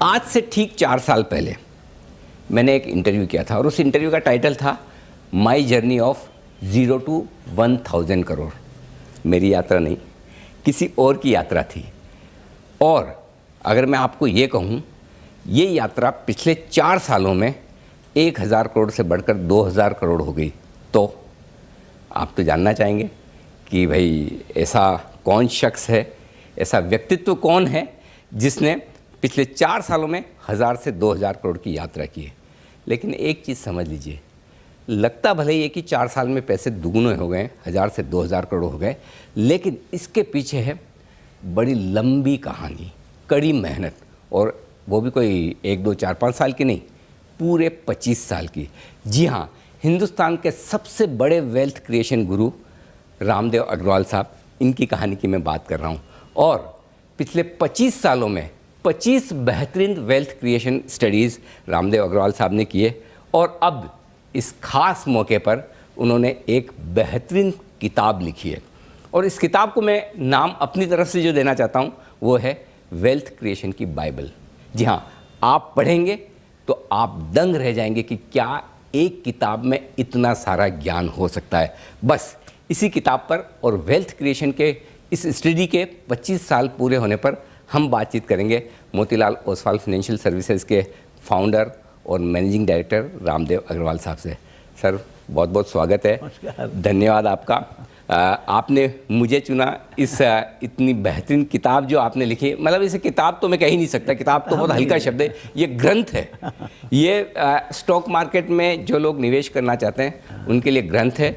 आज से ठीक 4 साल पहले मैंने एक इंटरव्यू किया था और उस इंटरव्यू का टाइटल था my journey of 0 to 1000 crore. मेरी यात्रा नहीं, किसी और की यात्रा थी। और अगर मैं आपको ये कहूँ, ये यात्रा पिछले 4 सालों में 1000 करोड़ से बढ़कर 2000 करोड़ हो गई। तो आप तो जानना चाहेंगे कि भाई ऐसा कौन शख्स है, ऐसा व्यक्तित्व कौन है जिसने पिछले 4 सालों में 1000 से 2000 करोड़ की यात्रा की है। लेकिन एक चीज़ समझ लीजिए, लगता भले ही है कि 4 साल में पैसे दुगने हो गए, 1000 से 2000 करोड़ हो गए, लेकिन इसके पीछे है बड़ी लंबी कहानी, कड़ी मेहनत, और वो भी कोई 1, 2, 4, 5 साल की नहीं, पूरे 25 साल की। जी हाँ, हिंदुस्तान के सबसे बड़े वेल्थ क्रिएशन गुरु रामदेव अग्रवाल साहब, इनकी कहानी की मैं बात कर रहा हूँ। और पिछले 25 सालों में 25 बेहतरीन wealth creation studies Ramdev Agrawal साहब ने किए, और अब इस खास मौके पर उन्होंने एक बेहतरीन किताब लिखी है। और इस किताब को मैं नाम अपनी तरफ से जो देना चाहता हूँ वो है वेल्थ क्रिएशन की बाइबल। जी हाँ, आप पढ़ेंगे तो आप दंग रह जाएंगे कि क्या एक किताब में इतना सारा ज्ञान हो सकता है। बस इसी किताब पर और वेल्थ क्रिएशन के इस स्टडी के 25 साल पूरे होने पर हम बातचीत करेंगे मोतीलाल ओसवाल फाइनेंशियल सर्विसेज के फाउंडर और मैनेजिंग डायरेक्टर रामदेव अग्रवाल साहब से। सर, बहुत बहुत स्वागत है, धन्यवाद आपका। आपने मुझे चुना इस इतनी बेहतरीन किताब जो आपने लिखी, मतलब इसे किताब तो मैं कह ही नहीं सकता, किताब तो बहुत हल्का शब्द है, ये ग्रंथ है। ये स्टॉक मार्केट में जो लोग निवेश करना चाहते हैं उनके लिए ग्रंथ है,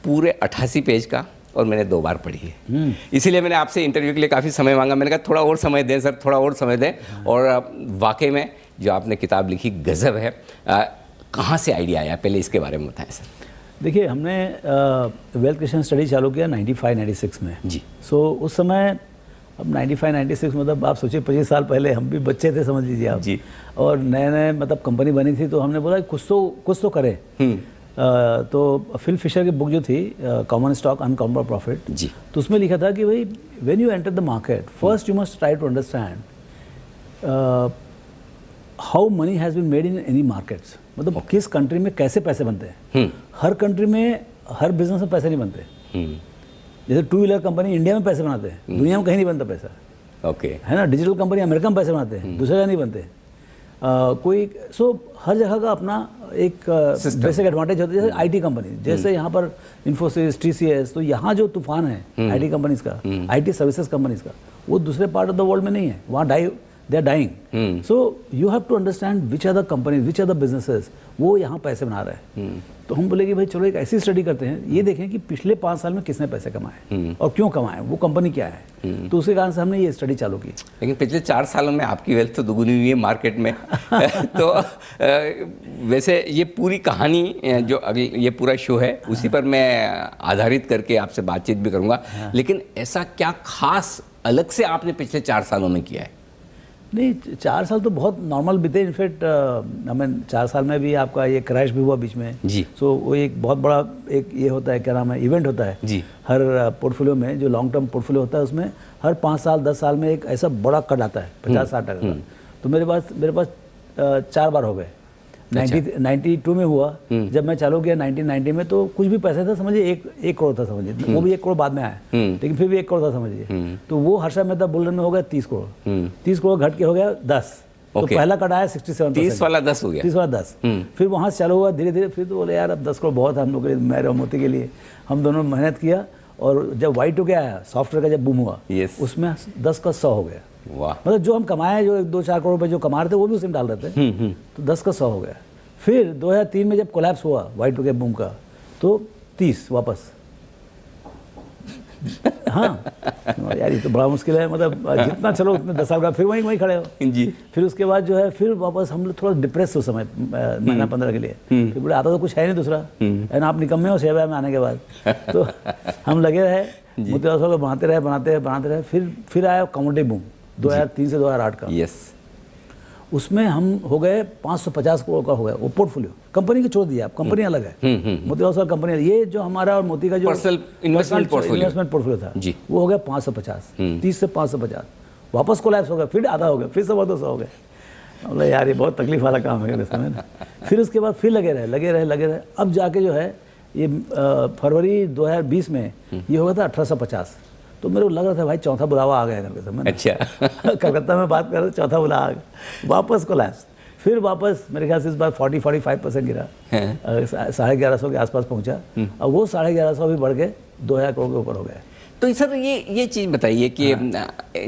पूरे 88 पेज का, और मैंने 2 बार पढ़ी है। इसीलिए मैंने आपसे इंटरव्यू के लिए काफ़ी समय मांगा। मैंने कहा थोड़ा और समय दें सर, थोड़ा और समय दें। और वाकई में जो आपने किताब लिखी गज़ब है। कहाँ से आइडिया आया, पहले इसके बारे में बताएं सर। देखिए, हमने वेल्थ क्रिएशन स्टडी चालू किया 95-96 में जी। सो उस समय, अब 95-96 मतलब आप सोचिए 25 साल पहले हम भी बच्चे थे, समझ लीजिए आप जी। और नए नए मतलब कंपनी बनी थी, तो हमने बोला कुछ तो करें। तो फिल फिशर की बुक जो थी कॉमन स्टॉक अनकॉमन प्रॉफिट जी, तो उसमें लिखा था कि भाई when you enter the market first you must try to understand how money has been made in any markets, मतलब किस कंट्री में कैसे पैसे बनते हैं। हर कंट्री में हर बिजनेस में पैसे नहीं बनते। जैसे 2 व्हीलर कंपनी इंडिया में पैसे बनाते हैं, दुनिया में कहीं नहीं बनता पैसा। ओके, है ना। डिजिटल कंपनी अमेरिका में पैसे बनाते हैं, दूसरी जगह नहीं बनते। कोई हर जगह का अपना एक बेसिक एडवांटेज होता है। जैसे आईटी कंपनी, जैसे यहाँ पर इन्फोसिस, टीसीएस, तो यहाँ जो तूफान है आईटी कंपनीज का, आईटी सर्विसेज कंपनीज का, वो दूसरे पार्ट ऑफ द वर्ल्ड में नहीं है। वहाँ they are dying. So you have to understand which are the companies, which are the businesses, वो यहाँ पैसे बना रहे हैं। तो हम बोले कि भाई चलो एक ऐसी स्टडी करते हैं, ये देखें कि पिछले 5 साल में किसने पैसे कमाए और क्यों कमाए, वो कंपनी क्या है। तो उसी कारण से हमने ये स्टडी चालू की। लेकिन पिछले 4 सालों में आपकी वेल्थ तो दुगनी हुई है मार्केट में। तो वैसे ये पूरी कहानी जो अगली ये पूरा शो है उसी पर मैं आधारित करके आपसे बातचीत भी करूँगा। लेकिन ऐसा क्या खास अलग से आपने पिछले 4 सालों में किया है? नहीं, 4 साल तो बहुत नॉर्मल बीते। इनफैक्ट हमें 4 साल में भी आपका ये क्रैश भी हुआ बीच में जी। सो वो एक बहुत बड़ा एक ये होता है, क्या नाम है, इवेंट होता है जी। हर पोर्टफोलियो में, जो लॉन्ग टर्म पोर्टफोलियो होता है उसमें हर 5 साल 10 साल में एक ऐसा बड़ा कट आता है 50-60% का। तो मेरे पास 4 बार हो गए। 92 में हुआ, जब मैं चालू किया 1990 में, तो कुछ भी पैसे था, समझिए 1 करोड़ था, समझिए वो भी 1 करोड़ बाद में आया, लेकिन फिर भी 1 करोड़ था, समझिए। तो वो हर्षा मेहता बुलरन में हो गया 30 करोड़। 30 करोड़ घट के हो गया 10। तो पहला कट आया 67%। 30 वाला 10 हो गया। 30 वाला 10। फिर वहाँ से चालू हुआ धीरे धीरे। फिर तो बोले यार अब 10 करोड़ बहुत है हम लोग के लिए, मेरे और मोती के लिए। हम दोनों मेहनत किया, और जब Y2K आया, सॉफ्टवेयर का जब बूम हुआ, उसमें 10 का 100 हो गया। वाह। मतलब जो हम कमाए, जो 2-4 करोड़ रुपए जो कमा रहे थे, वो भी उसमें डाल रहे थे, तो 10 का 100 हो गया। फिर 2003 में जब कोलैप्स हुआ Y2K बूम का, तो 30 वापस। हाँ यार, ये तो बड़ा मुश्किल है, मतलब जितना चलो उतने 10 साल का फिर वहीं खड़े हो जी। फिर उसके बाद जो है, फिर वापस हम लोग थोड़ा डिप्रेस हो समय महीना 15 के लिए। फिर बोले आता तो कुछ है नहीं दूसरा, है ना, आप निकम्मे हो शेयर में आने के बाद। तो हम लगे रहे, मोतीलाल को बनाते रहे। फिर आया कमोडिटी बूम 2003 से 2008 का। यस। उसमें हम हो गए 550 करोड़ का हो गया वो पोर्टफोलियो। कंपनी को छोड़ दिया, आप कंपनी अलग है, मोतीलाल ओसवाल कंपनी। ये जो हमारा और मोती का जो पर्सनल इन्वेस्टमेंट पोर्टफोलियो था जी, वो हो गया 550, 30 से 550। वापस कोलैप्स हो गया, फिर आधा हो गया, फिर 100 हो गया। बोला यार ये बहुत तकलीफ वाला काम है समय ना। फिर उसके बाद फिर लगे रहे। अब जाके जो है ये फरवरी 2020 में ये हो गया था 1850। तो मेरे को लग रहा था भाई चौथा बुलावा आ गया करके समय। अच्छा। कलकत्ता में बात कर रहे चौथा बुलावा आ गया, वापस कोलैप्स। फिर वापस मेरे ख्याल से इस बार 40-45% गिरा, 1150 के आसपास पहुंचा। अब वो 1150 भी बढ़ के 2000 करोड़ के ऊपर हो गया। तो सर ये चीज़ बताइए कि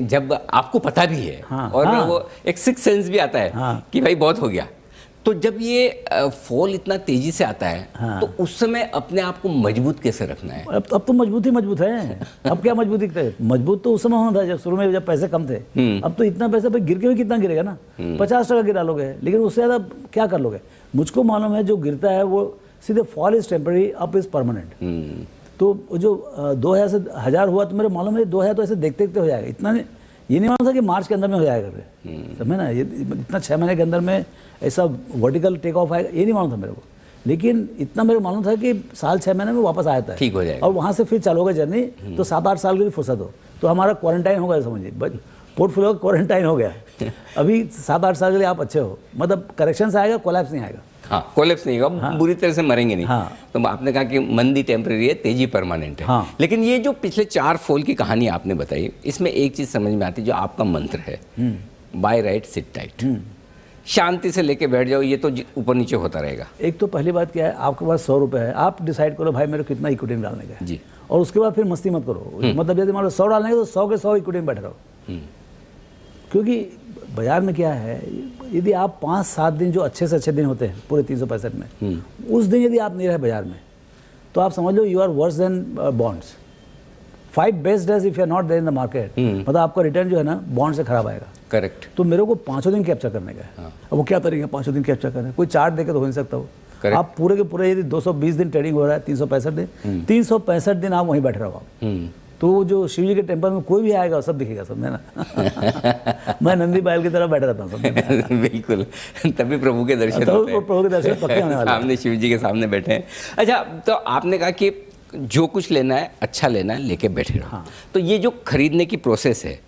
जब आपको पता भी है और वो एक सिक्स सेंस भी आता है कि भाई बहुत हो गया, तो जब ये फॉल इतना तेजी से आता है तो उस समय अपने आप को मजबूत कैसे रखना है? अब तो मजबूत है। अब क्या मजबूती थे? मजबूत तो उस समय होना था जब शुरू में, जब पैसे कम थे। अब तो इतना पैसा भाई गिर के भी कितना गिरेगा ना, 50% गिरा लोगे, लेकिन उससे ज़्यादा क्या कर लोगे? मुझको मालूम है जो गिरता है वो सीधे fall is temporary, up is permanent. तो जो 2000 से 1000 हुआ तो मेरे मालूम है 2000 तो ऐसे देखते देखते हो जाएगा। इतना नहीं, ये नहीं मालूम था कि मार्च के अंदर में हो जाएगा करके, समझे ना? ये इतना 6 महीने के अंदर में ऐसा वर्टिकल टेक ऑफ आएगा, ये नहीं मालूम था मेरे को। लेकिन इतना मेरे को मालूम था कि साल 6 महीने में वापस आ जाता है, ठीक हो जाएगा। और वहाँ से फिर चालू होगा जर्नी। तो 7-8 साल की भी फुर्सत हो तो हमारा क्वारंटाइन हो गया, समझिए पोर्टफोलियो क्वारंटाइन हो गया। अभी 7-8 साल के लिए आप अच्छे हो, मतलब करेक्शन आएगा, कोलैप्स नहीं आएगा। हाँ, कोलैप्स नहीं होगा, बुरी तरह से मरेंगे नहीं। हाँ। तो आपने कहा कि मंदी टेम्परेरी है, तेजी परमानेंट है। हाँ। लेकिन ये जो पिछले 4 फॉल की कहानी आपने बताई, इसमें एक चीज़ समझ में आती है, जो आपका मंत्र है, बाय राइट सिट टाइट, शांति से लेके बैठ जाओ, ये तो ऊपर नीचे होता रहेगा। एक तो पहली बात क्या है, आपके पास 100 रुपये है, आप डिसाइड करो भाई मेरे को कितना इक्विटी में डालने का है जी। और उसके बाद फिर मस्ती मत करो। मतलब यदि मान लो 100 डालने का तो 100 के 100 इक्विटी में बैठे रहो। क्योंकि बाजार में क्या है, यदि आप 5-7 दिन जो अच्छे से अच्छे दिन होते हैं पूरे 365 में, उस दिन यदि आप नहीं रहे बाजार में तो आप समझ लो you are worse than bonds. 5 best days if you are not there in the market, मतलब आपका रिटर्न जो है ना बॉन्ड से खराब आएगा। करेक्ट। तो मेरे को 5 दिन कैप्चर करने का है। अब वो क्या तरीका 5 दिन कैप्चर करना है? कोई चार्ट देके तो हो नहीं सकता वो। आप पूरे के पूरे यदि 220 दिन ट्रेडिंग हो रहा है, 365 दिन, 365 दिन आप वहीं बैठे रहो आप। तो जो शिव जी के टेम्पल में कोई भी आएगा सब दिखेगा, समझे ना? मैं नंदी बैल की तरह बैठा रहता हूँ। बिल्कुल, तभी प्रभु के दर्शन होते हैं। प्रभु के दर्शन पक्के होने वाले हैं। सामने शिव जी के सामने बैठे हैं। अच्छा, तो आपने कहा कि जो कुछ लेना है अच्छा लेना है, लेके बैठे रहो। तो ये जो खरीदने की प्रोसेस है,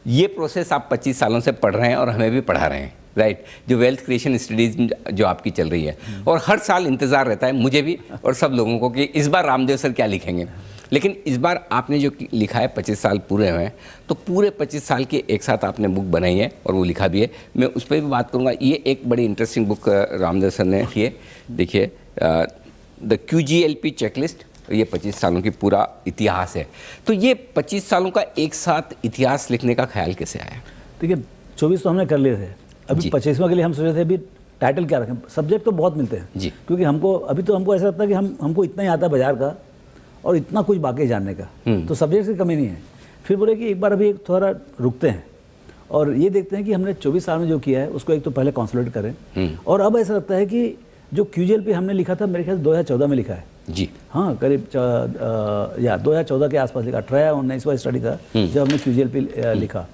ये प्रोसेस आप 25 सालों से पढ़ रहे हैं और हमें भी पढ़ा रहे हैं, राइट? जो वेल्थ क्रिएशन स्टडीज जो आपकी चल रही है, और हर साल इंतज़ार रहता है मुझे भी और सब लोगों को कि इस बार रामदेव सर क्या लिखेंगे। लेकिन इस बार आपने जो लिखा है, 25 साल पूरे हुए हैं, तो पूरे 25 साल के एक साथ आपने बुक बनाई है और वो लिखा भी है। मैं उस पर भी बात करूँगा। ये एक बड़ी इंटरेस्टिंग बुक रामदेव सर ने लिखी है, देखिए, द QGLP चेकलिस्ट। ये 25 सालों की पूरा इतिहास है। तो ये 25 सालों का एक साथ इतिहास लिखने का ख्याल कैसे आया? देखिए 24 तो हमने कर लिए थे, अभी 25वां के लिए हम सोच रहे थे अभी टाइटल क्या रखें। सब्जेक्ट तो बहुत मिलते हैं जी, क्योंकि हमको ऐसा लगता है कि हमको इतना ही आता है बाजार का और इतना कुछ बाकी है जानने का, तो सब्जेक्ट की कमी नहीं है। फिर बोले कि एक बार अभी थोड़ा रुकते हैं और ये देखते हैं कि हमने 24 साल में जो किया है उसको एक तो पहले कॉन्सोलिडेट करें। और अब ऐसा लगता है कि जो QGLP हमने लिखा था, मेरे ख्याल 2014 में लिखा है जी। हाँ, करीब 2014 के आसपास लिखा। 18-19वां स्टडी था जब हमने QGLP लिखा।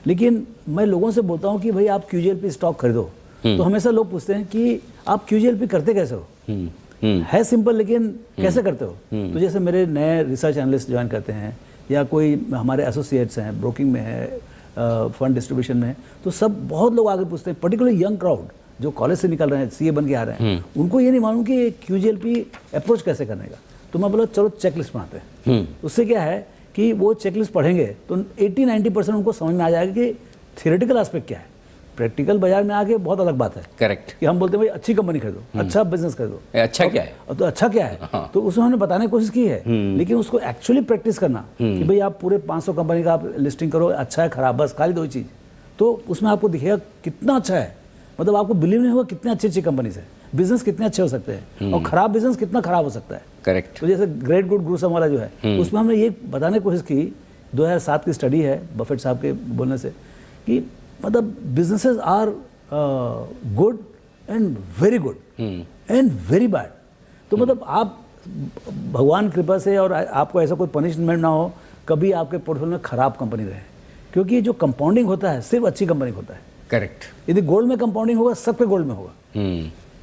लेकिन मैं लोगों से बोलता हूँ कि भाई आप QGLP स्टॉक खरीदो, तो हमेशा लोग पूछते हैं कि आप QGLP करते कैसे हो? है सिंपल, लेकिन कैसे करते हो? तो जैसे मेरे नए रिसर्च एनालिस्ट ज्वाइन करते हैं या कोई हमारे एसोसिएट्स हैं, ब्रोकिंग में है, फंड डिस्ट्रीब्यूशन में है, तो सब बहुत लोग आगे पूछते हैं, पर्टिकुलर यंग क्राउड जो कॉलेज से निकल रहे हैं, CA बन के आ रहे हैं, उनको ये नहीं मालूम कि QGLP अप्रोच कैसे करने का। तो मैं बोला चलो चेकलिस्ट बनाते हैं। उससे क्या है कि वो चेकलिस्ट पढ़ेंगे तो 80-90% उनको समझ में आ जाएगा कि थियोरेटिकल एस्पेक्ट क्या है। प्रैक्टिकल बाजार में आके बहुत अलग बात है। करेक्ट। कि हम बोलते हैं भाई अच्छी कंपनी खरीदो, अच्छा बिजनेस खरीदो, अच्छा क्या है, तो अच्छा क्या है। हाँ। तो उसमें हमने बताने की कोशिश की है, लेकिन उसको एक्चुअली प्रैक्टिस करना कि भाई आप पूरे 500 कंपनी का आप लिस्टिंग करो, अच्छा है खराब, बस खाली 2 चीज़। तो उसमें आपको दिखेगा कितना अच्छा है, मतलब आपको बिलीव नहीं होगा कितने अच्छी कंपनी है, बिजनेस कितने अच्छे हो सकते हैं और खराब बिजनेस कितना खराब हो सकता है। करेक्ट। तो जैसे ग्रेट गुड ग्रूसम वाला जो है, उसमें हमने ये बताने की कोशिश की, 2007 की स्टडी है बफेट साहब के बोलने से, कि मतलब businesses are good and very good and very bad. तो मतलब आप भगवान कृपा से और आपको ऐसा कोई पनिशमेंट ना हो कभी आपके पोर्टफोलियो में खराब कंपनी रहे, क्योंकि जो कंपाउंडिंग होता है सिर्फ अच्छी कंपनी होता है। करेक्ट। यदि गोल्ड में कंपाउंडिंग होगा सबके गोल्ड में होगा,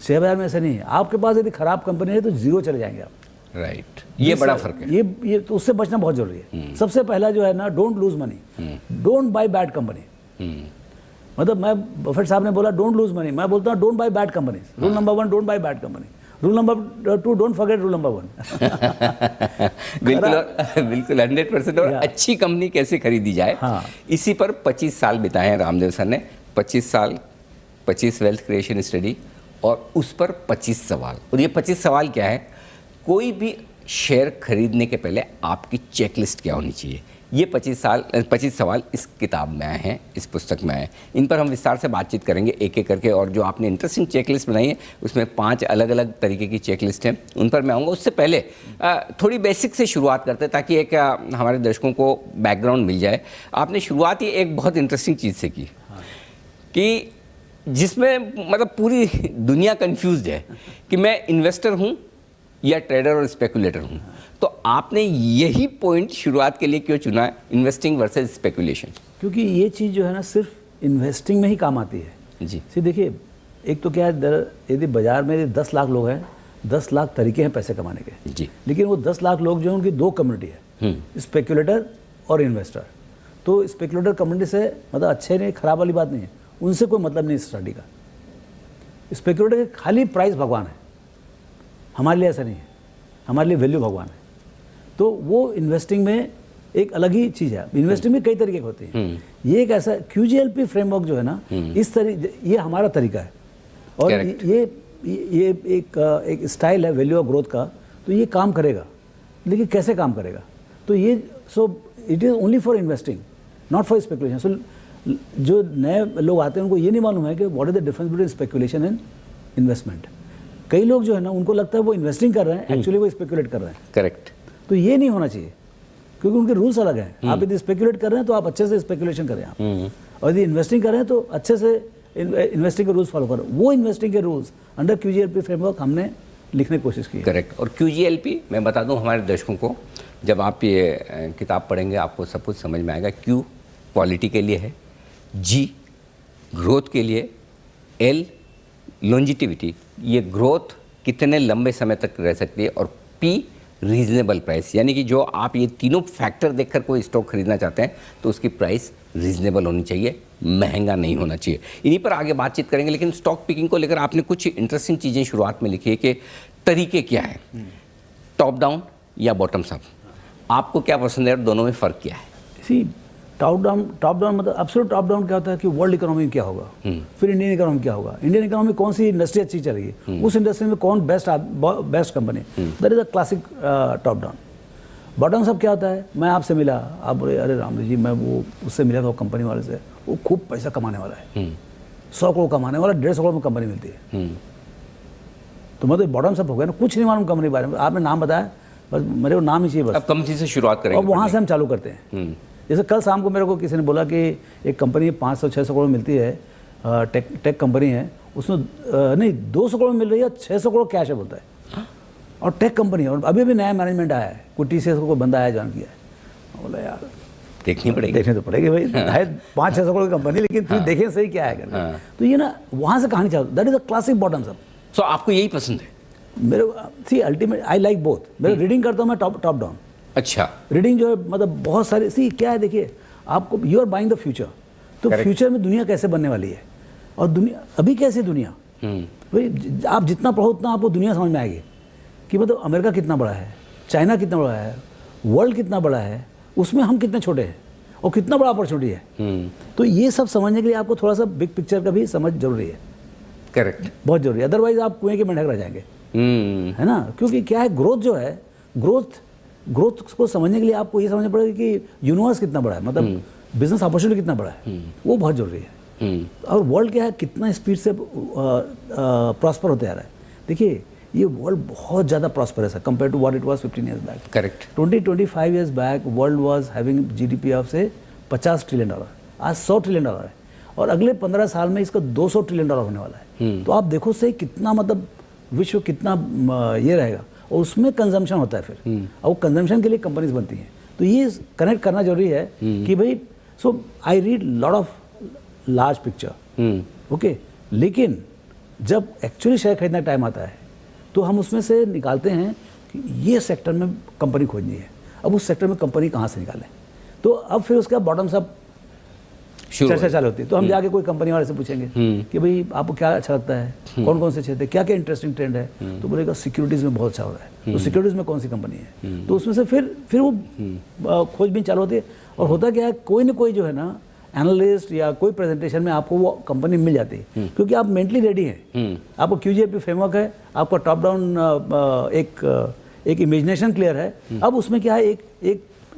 शेयर बाजार में ऐसा नहीं है। आपके पास यदि खराब कंपनी है तो जीरो चले जाएंगे आप। राइट। ये बड़ा फर्क है। ये तो उससे बचना बहुत जरूरी है। सबसे पहला जो है ना, don't lose money, don't by bad company. मतलब मैं बफेट साहब ने बोला डोंट लूज मनी, मैं बोलता हूँ don't by bad companies. Rule number 1 don't by bad company, rule number 2 don't forget rule number 1। बिल्कुल 100%। और अच्छी कंपनी कैसे खरीदी जाए, हाँ। इसी पर 25 साल बिताए हैं रामदेव सर ने। 25 साल, 25 वेल्थ क्रिएशन स्टडी, और उस पर 25 सवाल। और ये 25 सवाल क्या है, कोई भी शेयर खरीदने के पहले आपकी चेकलिस्ट क्या होनी चाहिए, ये 25 सवाल इस किताब में आए हैं, इस पुस्तक में आए हैं। इन पर हम विस्तार से बातचीत करेंगे एक एक करके। और जो आपने इंटरेस्टिंग चेकलिस्ट बनाई है उसमें 5 अलग अलग तरीके की चेकलिस्ट हैं, उन पर मैं आऊँगा। उससे पहले थोड़ी बेसिक से शुरुआत करते हैं ताकि एक हमारे दर्शकों को बैकग्राउंड मिल जाए। आपने शुरुआत ही एक बहुत इंटरेस्टिंग चीज़ से की कि जिसमें मतलब पूरी दुनिया कंफ्यूज्ड है कि मैं इन्वेस्टर हूँ या ट्रेडर और स्पेकुलेटर हूँ। तो आपने यही पॉइंट शुरुआत के लिए क्यों चुना है, इन्वेस्टिंग वर्सेस स्पेकुलेशन? क्योंकि ये चीज़ जो है ना सिर्फ इन्वेस्टिंग में ही काम आती है जी। सी देखिए, एक तो क्या है, यदि बाजार में 10 लाख लोग हैं, 10 लाख तरीके हैं पैसे कमाने के जी। लेकिन वो 10 लाख लोग जो हैं उनकी 2 कम्युनिटी है, स्पेकुलेटर और इन्वेस्टर। तो स्पेकुलेटर कम्युनिटी से मतलब अच्छे नहीं खराब वाली बात नहीं है, उनसे कोई मतलब नहीं स्टडी का। स्पेकुलेटर के खाली प्राइस भगवान है, हमारे लिए ऐसा नहीं है, हमारे लिए वैल्यू भगवान है। तो वो इन्वेस्टिंग में एक अलग ही चीज़ है। इन्वेस्टिंग में कई तरीके की होती है, ये एक ऐसा QGLP फ्रेमवर्क जो है ना, इस तरीके, ये हमारा तरीका है और ये एक स्टाइल है वैल्यू और ग्रोथ का। तो ये काम करेगा, लेकिन कैसे काम करेगा, तो ये so it is only for investing not for speculation. So जो नए लोग आते हैं उनको ये नहीं मालूम है कि what is the difference between speculation and investment. कई लोग जो है ना उनको लगता है वो इन्वेस्टिंग कर रहे हैं, एक्चुअली वो स्पेकुलेट कर रहे हैं। करेक्ट। तो ये नहीं होना चाहिए क्योंकि उनके रूल्स अलग हैं। आप यदि स्पेकुलेट कर रहे हैं तो आप अच्छे से स्पेकुलेशन करें आप, और यदि इन्वेस्टिंग कर रहे हैं तो अच्छे से इन्वेस्टिंग के रूल्स फॉलो करें। वो इन्वेस्टिंग के रूल्स अंडर QGLP फ्रेमवर्क हमने लिखने की कोशिश की है। करेक्ट। और QGLP मैं बता दूं हमारे दर्शकों को, जब आप ये किताब पढ़ेंगे आपको सब कुछ समझ में आएगा। Q क्वालिटी के लिए है, G ग्रोथ के लिए, L लॉन्जिटिविटी, ये ग्रोथ कितने लंबे समय तक रह सकती है, और P रीजनेबल प्राइस, यानी कि जो आप ये तीनों फैक्टर देखकर कोई स्टॉक खरीदना चाहते हैं तो उसकी प्राइस रीजनेबल होनी चाहिए, महंगा नहीं होना चाहिए। इन्हीं पर आगे बातचीत करेंगे। लेकिन स्टॉक पिकिंग को लेकर आपने कुछ इंटरेस्टिंग चीज़ें शुरुआत में लिखी है कि तरीके क्या है, टॉप डाउन या बॉटम्स अप, आपको क्या पसंद है और दोनों में फ़र्क क्या है? सी टॉप डाउन मतलब एब्सोल्यूट टॉप डाउन क्या होता है कि वर्ल्ड इकोनॉमी में क्या होगा, फिर इंडियन इकोनॉमी क्या होगा, इंडियन इकोनॉमी में कौन सी इंडस्ट्री अच्छी चलेगी, उस इंडस्ट्री में कौन best company, that is a classic top down. Bottom up क्या होता है, मैं आपसे मिला, आप बोले अरे रामदेव जी मैं वो उससे मिला था कंपनी वाले से, वो खूब पैसा कमाने वाला है, 100 करोड़ कमाने वाला, 150 करोड़ में कंपनी मिलती है। तो मतलब बॉटम अप हो गया ना, कुछ नहीं मालूम कंपनी के बारे में, आपने नाम बताया बस, मेरे को नाम ही चाहिए बस। अब कंपनी से शुरुआत करेंगे और वहाँ से हम चालू करते हैं। जैसे कल शाम को मेरे को किसी ने बोला कि एक कंपनी 500-600 करोड़ मिलती है, टेक कंपनी है, उसमें नहीं 200 करोड़ मिल रही है, 600 करोड़ कैश है बोलता है, और टेक कंपनी है, और अभी भी नया मैनेजमेंट आया है, कोई TCS को कोई बंदा आया ज्वाइन किया है। बोला यार देखने तो पड़ेगी भाई, है 500-600 करोड़ की कंपनी, लेकिन फिर देखें सही क्या है। तो ये ना वहाँ से कहानी चालू, that is a classic bottoms up. So आपको यही पसंद है? मेरे see ultimate I like both. मेरे रीडिंग करता हूँ मैं टॉप डाउन। अच्छा। रीडिंग जो है मतलब बहुत सारी सी क्या है, देखिए आपको you are buying the future, तो फ्यूचर में दुनिया कैसे बनने वाली है, और दुनिया अभी कैसी दुनिया, भाई आप जितना पढ़ो उतना आपको दुनिया समझ में आएगी कि मतलब अमेरिका कितना बड़ा है, चाइना कितना बड़ा है, वर्ल्ड कितना बड़ा है, उसमें हम कितने छोटे हैं, और कितना बड़ा अपॉर्चुनिटी है। तो ये सब समझने के लिए आपको थोड़ा सा बिग पिक्चर का भी समझ जरूरी है। करेक्ट, बहुत जरूरी है, अदरवाइज आप कुएं के मेंढक रह जाएंगे, है ना। क्योंकि क्या है, ग्रोथ जो है, ग्रोथ को समझने के लिए आपको ये समझना पड़ेगा कि यूनिवर्स कितना बड़ा है, मतलब बिजनेस अपॉर्चुनिटी कितना बड़ा है, वो बहुत जरूरी है। और वर्ल्ड क्या है, कितना स्पीड से प्रॉस्पर होते जा रहा है। देखिए ये वर्ल्ड बहुत ज़्यादा प्रॉस्परस है compare to what it was 15 years back. Correct. 20-25 years back world was having GDP of say $50 trillion, आज $100 ट्रिलियन है, और अगले 15 साल में इसका $200 ट्रिलियन होने वाला है। तो आप देखो से कितना मतलब विश्व कितना ये रहेगा, और उसमें कंजम्पशन होता है फिर, और वो कंजम्पशन के लिए कंपनीज बनती हैं। तो ये कनेक्ट करना जरूरी है कि भाई, so I read lot of large picture, okay, लेकिन जब एक्चुअली शेयर खरीदने का टाइम आता है तो हम उसमें से निकालते हैं कि ये सेक्टर में कंपनी खोजनी है, अब उस सेक्टर में कंपनी कहाँ से निकालें। तो अब फिर उसका बॉटम्स अप शुरू चर्चा चालू होती है। तो हम जाके कोई कंपनी वाले से पूछेंगे कि भाई आपको क्या अच्छा लगता है, कौन कौन से क्षेत्र, क्या क्या इंटरेस्टिंग ट्रेंड है, तो बोलेगा सिक्योरिटीज़ में बहुत अच्छा हो रहा है, तो सिक्योरिटीज़ में कौन सी कंपनी है, तो उसमें से फिर वो खोजबीन चालू होती है। और होता क्या है, कोई ना कोई जो है ना एनालिस्ट या कोई प्रेजेंटेशन में आपको वो कंपनी मिल जाती है, क्योंकि आप मेंटली रेडी हैं, आपको QGLP फ्रेमवर्क है, आपका टॉप डाउन एक इमेजिनेशन क्लियर है। अब उसमें क्या है,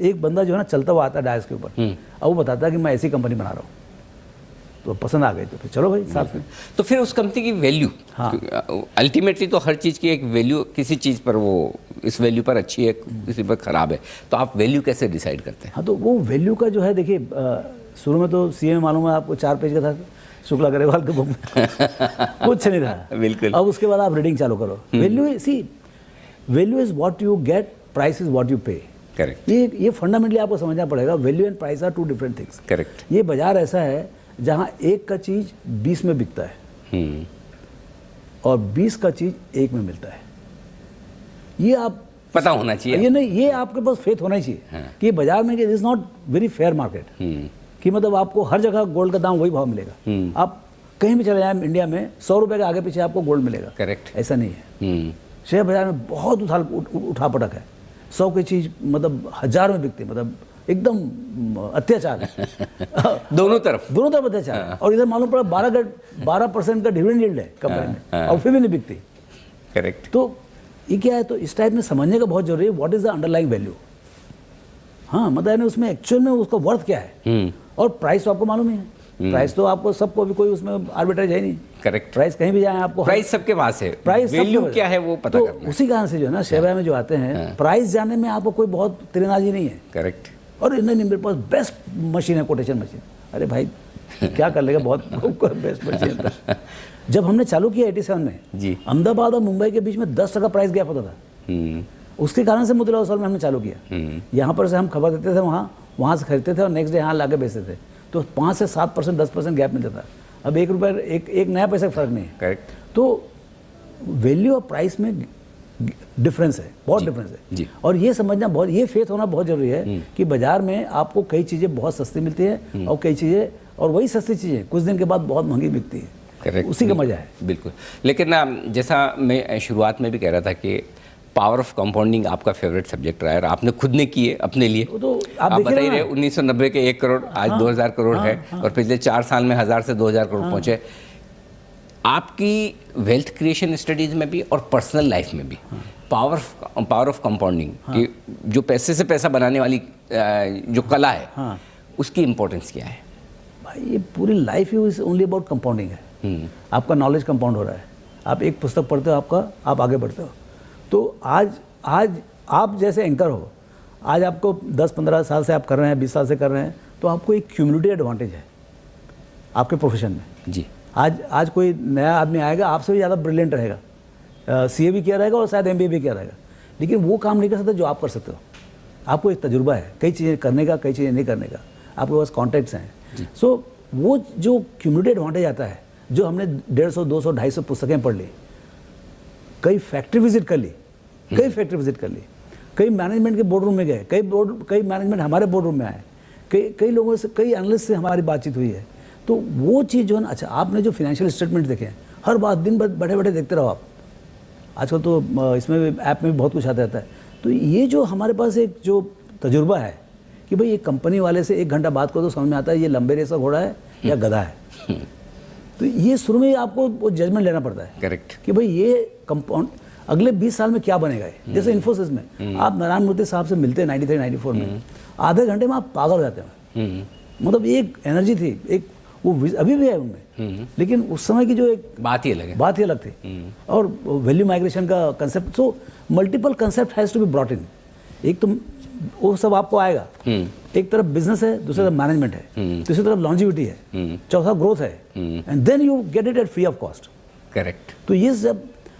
एक बंदा जो है ना चलता हुआ आता है डायस के ऊपर, अब वो बताता है कि मैं ऐसी कंपनी बना रहा हूँ, तो पसंद आ गई, तो फिर चलो भाई साथ में। तो फिर उस कंपनी की वैल्यू, हाँ। अल्टीमेटली तो हर चीज़ की एक वैल्यू, किसी चीज़ पर वो इस वैल्यू पर अच्छी है, किसी पर खराब है, तो आप वैल्यू कैसे डिसाइड करते हैं? हाँ, तो वो वैल्यू का जो है, देखिए शुरू में तो CA में मालूम है आपको 4 पेज का था, शुक्ला गरेवाल के बुक में कुछ नहीं था बिल्कुल। अब उसके बाद आप रीडिंग चालू करो। Value is what you get, price is what you pay. Correct. ये फंडामेंटली आपको समझना पड़ेगा। Value and price are 2 different things. Correct. ये बाजार ऐसा है जहाँ 1 का चीज 20 में बिकता है और 20 का चीज 1 में मिलता है। ये आप पता होना चाहिए। ये नहीं, ये आपके पास फेथ होना ही चाहिए। हाँ। कि ये बाजार में is not very fair market, कि मतलब आपको हर जगह गोल्ड का दाम वही भाव मिलेगा। आप कहीं भी चले जाएं इंडिया में 100 रुपए के आगे पीछे आपको गोल्ड मिलेगा। करेक्ट। ऐसा नहीं है। शेयर बाजार में बहुत उठापटक है। 100 की चीज मतलब 1000 में बिकती है, मतलब एकदम अत्याचार है दोनों तरफ अत्याचार है। और इधर मालूम पड़ा 12% का डिविडेंड यील्ड है कंपनी में, और फिर भी नहीं बिकती। करेक्ट। तो ये क्या है, तो इस टाइप में समझने का बहुत जरूरी है, what is the underlying value. हाँ, मतलब उसमें एक्चुअल में उसका वर्थ क्या है। और प्राइस तो आपको मालूम ही है। प्राइस तो आपको सबको, भी कोई उसमें आर्बिट्राइज है नहीं। करेक्ट। प्राइस कहीं भी जाए आपको, प्राइस सबके पास है, प्राइस वैल्यू क्या है वो पता तो करना है। उसी कारण से जो है ना शेयर बाजार में जो आते हैं, प्राइस जानने में आपको कोई बहुत तिरंदाजी नहीं है। करेक्ट। और नहीं, मेरे पास बेस्ट मशीन है, कोटेशन मशीन। अरे भाई क्या कर लेगा, बहुत बेस्ट मशीन था। जब हमने चालू किया 87 में जी, अहमदाबाद और मुंबई के बीच में 10% प्राइस गैप होता था। उसके कारण से मोतीलाल ओसवाल में हमने चालू किया। यहाँ पर से हम खबर देते थे, वहाँ से खरीदते थे और नेक्स्ट डे यहाँ लाके बेचते थे, तो 5 से 7%, 10% गैप मिलता था। अब 1 रुपये, एक नया पैसा का फर्क नहीं है। करेक्ट। तो वैल्यू और प्राइस में डिफरेंस है, बहुत डिफरेंस है जी। और ये समझना बहुत, ये फेथ होना बहुत जरूरी है कि बाजार में आपको कई चीज़ें बहुत सस्ती मिलती है और कई चीज़ें, और वही सस्ती चीज़ें कुछ दिन के बाद बहुत महंगी बिकती है। करेक्ट। उसी का मजा है। बिल्कुल। लेकिन जैसा मैं शुरुआत में भी कह रहा था कि पावर ऑफ कंपाउंडिंग आपका फेवरेट सब्जेक्ट रहा है और आपने खुद ने किए अपने लिए। तो आप देख बता ही रहे 1990 के 1 करोड़ आज 2000 करोड़ है और पिछले 4 साल में 1000 से 2000 करोड़ पहुंचे। आपकी वेल्थ क्रिएशन स्टडीज में भी और पर्सनल लाइफ में भी पावर ऑफ कंपाउंडिंग कि जो पैसे से पैसा बनाने वाली जो कला है, उसकी इंपॉर्टेंस क्या है? भाई ये पूरी life he is only about compounding है। आपका नॉलेज कंपाउंड हो रहा है। आप एक पुस्तक पढ़ते हो, आप आगे बढ़ते हो। तो आज आप जैसे एंकर हो, आज आपको 10-15 साल से आप कर रहे हैं, 20 साल से कर रहे हैं, तो आपको एक क्यूमुलेटिव एडवांटेज है आपके प्रोफेशन में। जी। आज कोई नया आदमी आएगा, आपसे भी ज़्यादा ब्रिलियंट रहेगा, CA भी किया रहेगा और शायद MBA भी किया रहेगा, लेकिन वो काम नहीं कर सकता जो आप कर सकते हो। आपको एक तजुर्बा है कई चीज़ें करने का, कई चीज़ें नहीं करने का, आपके पास कॉन्टैक्ट्स हैं। सो वो जो क्यूमुलेटिव एडवांटेज आता है, जो हमने 150, 200, 250 पुस्तकें पढ़ ली, कई फैक्ट्री विजिट कर ली, कई मैनेजमेंट के बोर्ड रूम में गए, कई मैनेजमेंट हमारे बोर्ड रूम में आए, कई लोगों से, कई एनालिस्ट से हमारी बातचीत हुई है। तो वो चीज़ जो है ना, अच्छा आपने जो फाइनेंशियल स्टेटमेंट देखे हैं, हर बात दिन भर बैठे देखते रहो आप। आजकल तो इसमें ऐप में भी बहुत कुछ आता रहता है। तो ये जो हमारे पास एक जो तजुर्बा है कि भाई ये कंपनी वाले से 1 घंटा बात करो तो समझ में आता है ये लंबे रेस का घोड़ा है या गधा है। तो ये शुरू में आपको वो जजमेंट लेना पड़ता है। करेक्ट। कि भाई ये कंपाउंड अगले 20 साल में क्या बनेगा। जैसे इन्फोसिस में आप नारायण मूर्ति साहब से मिलते हैं 93-94 में, आधे घंटे में आप पागल हो जाते हैं। मतलब एक एनर्जी थी, एक वो अभी भी है उनमें, लेकिन उस समय की जो एक बात ही अलग थी। और वैल्यू माइग्रेशन का concept, so multiple concept has to be brought in. एक तो वो सब आपको आएगा, एक तरफ बिजनेस है, दूसरी तरफ मैनेजमेंट है, तीसरी तरफ लॉन्जिविटी है, चौथा ग्रोथ है, and then you get it at free of cost. Correct. तो ये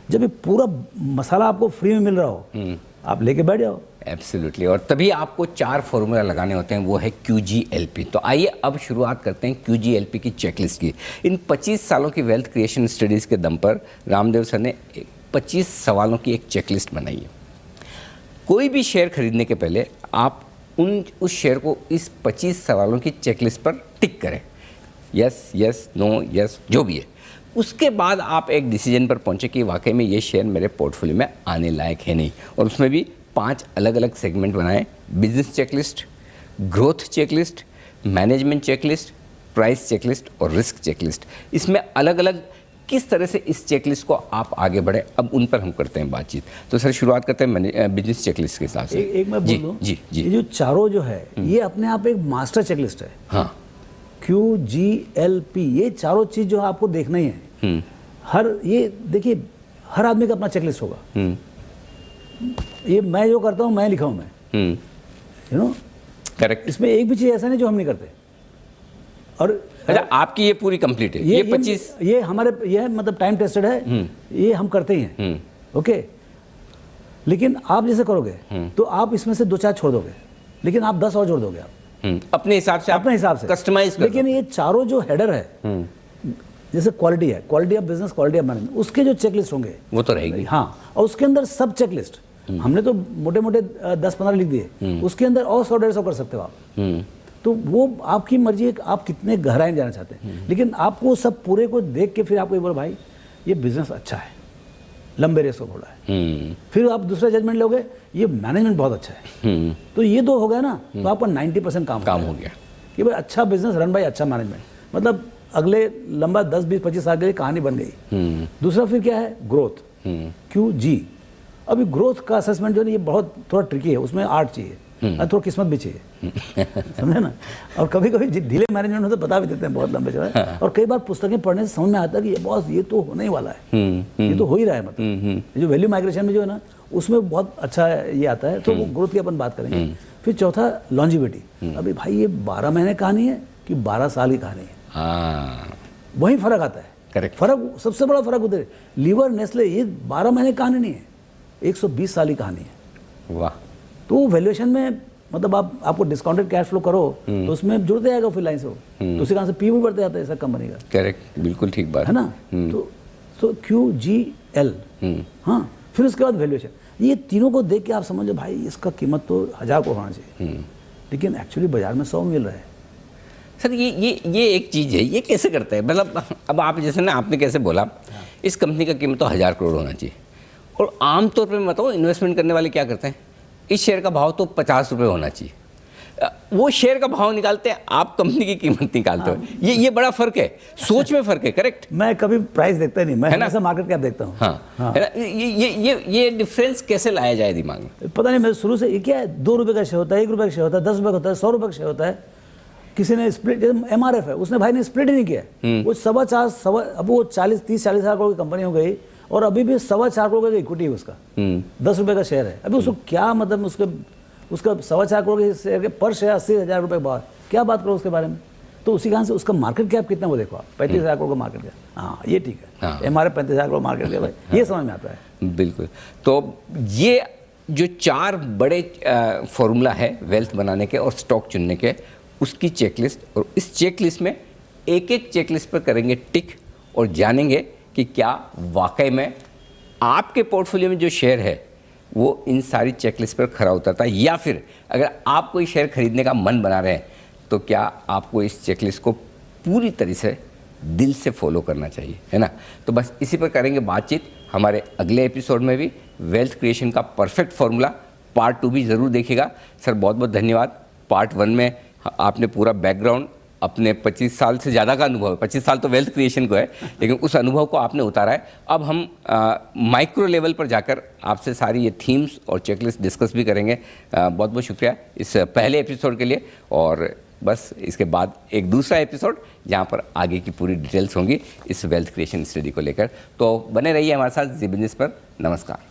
जब ये पूरा मसाला आपको फ्री में मिल रहा हो, आप लेके बैठ जाओ। एब्सोल्युटली। और तभी आपको 4 फॉर्मूला लगाने होते हैं, वो है QGLP। तो आइए अब शुरुआत करते हैं QGLP की चेकलिस्ट की। इन 25 सालों की वेल्थ क्रिएशन स्टडीज़ के दम पर रामदेव सर ने 25 सवालों की एक चेकलिस्ट बनाई है। कोई भी शेयर खरीदने के पहले आप उस शेयर को इस 25 सवालों की चेकलिस्ट पर टिक करें। यस यस नो यस जो भी है। उसके बाद आप एक डिसीजन पर पहुंचे कि वाकई में ये शेयर मेरे पोर्टफोलियो में आने लायक है नहीं, और उसमें भी 5 अलग अलग सेगमेंट बनाए, business checklist, growth checklist, management checklist, price checklist और रिस्क चेकलिस्ट। इसमें अलग अलग किस तरह से इस चेकलिस्ट को आप आगे बढ़े, अब उन पर हम करते हैं बातचीत। तो सर शुरुआत करते हैं बिजनेस चेकलिस्ट के हिसाब से। एक मैं बोल दूं, जी जी, ये जो चारों जो है ये अपने आप एक मास्टर चेकलिस्ट है। हाँ, QGLP, ये चारों चीज जो आपको देखना ही है। हर ये देखिए, हर आदमी का अपना चेकलिस्ट होगा। ये मैं जो करता हूँ मैं लिखा हूँ, मैं यू नो करेक्ट। इसमें एक भी चीज ऐसा नहीं जो हम नहीं करते। और अच्छा, आपकी ये पूरी कंप्लीट है, ये 25 ये हमारे ये मतलब टाइम टेस्टेड है, ये हम करते ही हैं। ओके, लेकिन आप जैसे करोगे तो आप इसमें से 2-4 छोड़ दोगे, लेकिन आप 10 और जोड़ दोगे आप अपने हिसाब से, अपने हिसाब से कस्टमाइज कर। लेकिन ये चारों जो हेडर है, जैसे क्वालिटी है, quality of business, quality of management, उसके जो चेकलिस्ट होंगे वो तो रहेगी। हाँ, और उसके अंदर सब चेकलिस्ट हमने तो मोटे मोटे 10-15 लिख दिए, उसके अंदर और 100-150 कर सकते हो आप। तो वो आपकी मर्जी है कि आप कितने गहराई में जाना चाहते हैं, लेकिन आपको सब पूरे को देख के फिर आपको ये बोला भाई ये बिजनेस अच्छा है, लंबे रेस को बोला है, फिर आप दूसरा जजमेंट लोगे ये मैनेजमेंट बहुत अच्छा है। तो ये 2 हो गया ना, तो आपका 90% काम हो गया कि भाई अच्छा बिजनेस रन बाय अच्छा मैनेजमेंट, मतलब अगले लंबा 10-20-25 साल के लिए कहानी बन गई। दूसरा फिर क्या है, ग्रोथ, QG। अभी ग्रोथ का असेसमेंट जो है ये बहुत थोड़ा ट्रिकी है, उसमें आर्ट चाहिए और थोड़ा किस्मत भी चाहिए समझे ना। और कभी कभी ढीले मैनेजमेंट होता बता भी देते हैं बहुत लंबे जो है। और कई बार पुस्तकें पढ़ने से समझ में आता है कि ये बॉस ये तो होने ही वाला है, ये तो हो ही रहा है। मतलब जो वैल्यू माइग्रेशन में जो है ना, उसमें बहुत अच्छा ये आता है। तो वो ग्रोथ की अपन बात करेंगे। फिर चौथा लॉन्जिविटी। अभी भाई ये 12 महीने कहानी है कि 12 साल की कहानी है, वही फर्क आता है। करेक्ट, फर्क सबसे बड़ा फर्क उधर, लीवर नेस्ले ये 12 महीने कहानी नहीं है, 120 साल की कहानी है। वाह। तो वैल्यूएशन में मतलब आपको डिस्काउंटेड कैश फ्लो करो तो उसमें जुड़ते जाएगा फिर लाइन से वो, तो उसी कारण से पी भी बढ़ते जाता है ऐसा कंपनी का। करेक्ट, बिल्कुल ठीक बात है ना। तो QGL, हाँ। फिर उसके बाद वैल्यूएशन, ये तीनों को देख के आप समझो भाई इसका कीमत तो 1000 को होना चाहिए, लेकिन एक्चुअली बाजार में 100 मिल रहा है। सर ये एक चीज़ है, ये कैसे करते हैं? मतलब अब आप जैसे ना, आपने कैसे बोला इस कंपनी का कीमत तो 1000 करोड़ होना चाहिए, और आमतौर पर मैं बताऊँ इन्वेस्टमेंट करने वाले क्या करते हैं, इस शेयर का भाव तो 50 रुपये होना चाहिए, वो शेयर का भाव निकालते हैं, आप कंपनी की कीमत निकालते हो। ये बड़ा फर्क है, सोच में फर्क है। करेक्ट, मैं कभी प्राइस देखता नहीं, मैं हमेशा मार्केट कैप देखता हूँ। हाँ। ये डिफरेंस कैसे लाया जाए दिमाग में? पता नहीं, मैं शुरू से ये क्या है, 2 रुपये का शेयर होता है, 1 रुपये का शेयर होता है, 10 रुपये का होता है, 100 रुपये का शेयर होता है। किसी ने स्प्लिट, MRF है, उसने भाई ने स्प्लिट ही नहीं किया, वो 4.25 अब वो 30-40 हज़ार करोड़ की कंपनी हो गई, और अभी भी 4.25 करोड़ का इक्विटी है उसका, 10 रुपये का शेयर है। अभी उसको क्या मतलब, उसका 4.25 करोड़ के शेयर के पर शेयर 80,000 रुपये बाद क्या बात करो उसके बारे में। तो उसी कारण से उसका मार्केट कैप कितना वो देखो आप, 35,000 करोड़ का मार्केट कैप। हाँ ये ठीक है, MRF 35,000 करोड़ मार्केट कैप है, ये समझ में आता है। बिल्कुल। तो ये जो 4 बड़े फॉर्मूला है वेल्थ बनाने के और स्टॉक चुनने के, उसकी चेकलिस्ट, और इस चेकलिस्ट में एक चेकलिस्ट पर करेंगे टिक और जानेंगे कि क्या वाकई में आपके पोर्टफोलियो में जो शेयर है वो इन सारी चेकलिस्ट पर खरा उतरता है, या फिर अगर आप कोई शेयर खरीदने का मन बना रहे हैं तो क्या आपको इस चेकलिस्ट को पूरी तरह से दिल से फॉलो करना चाहिए, है ना। तो बस इसी पर करेंगे बातचीत हमारे अगले एपिसोड में भी। वेल्थ क्रिएशन का परफेक्ट फॉर्मूला पार्ट 2 भी ज़रूर देखिएगा। सर बहुत बहुत धन्यवाद। पार्ट 1 में आपने पूरा बैकग्राउंड, अपने 25 साल से ज़्यादा का अनुभव है, 25 साल तो वेल्थ क्रिएशन को है, लेकिन उस अनुभव को आपने उतारा है। अब हम माइक्रो लेवल पर जाकर आपसे सारी ये थीम्स और चेकलिस्ट डिस्कस भी करेंगे। बहुत बहुत शुक्रिया इस पहले एपिसोड के लिए, और बस इसके बाद एक दूसरा एपिसोड जहाँ पर आगे की पूरी डिटेल्स होंगी इस वेल्थ क्रिएशन स्टडी को लेकर। तो बने रहिए हमारे साथ जी बिजनेस पर। नमस्कार।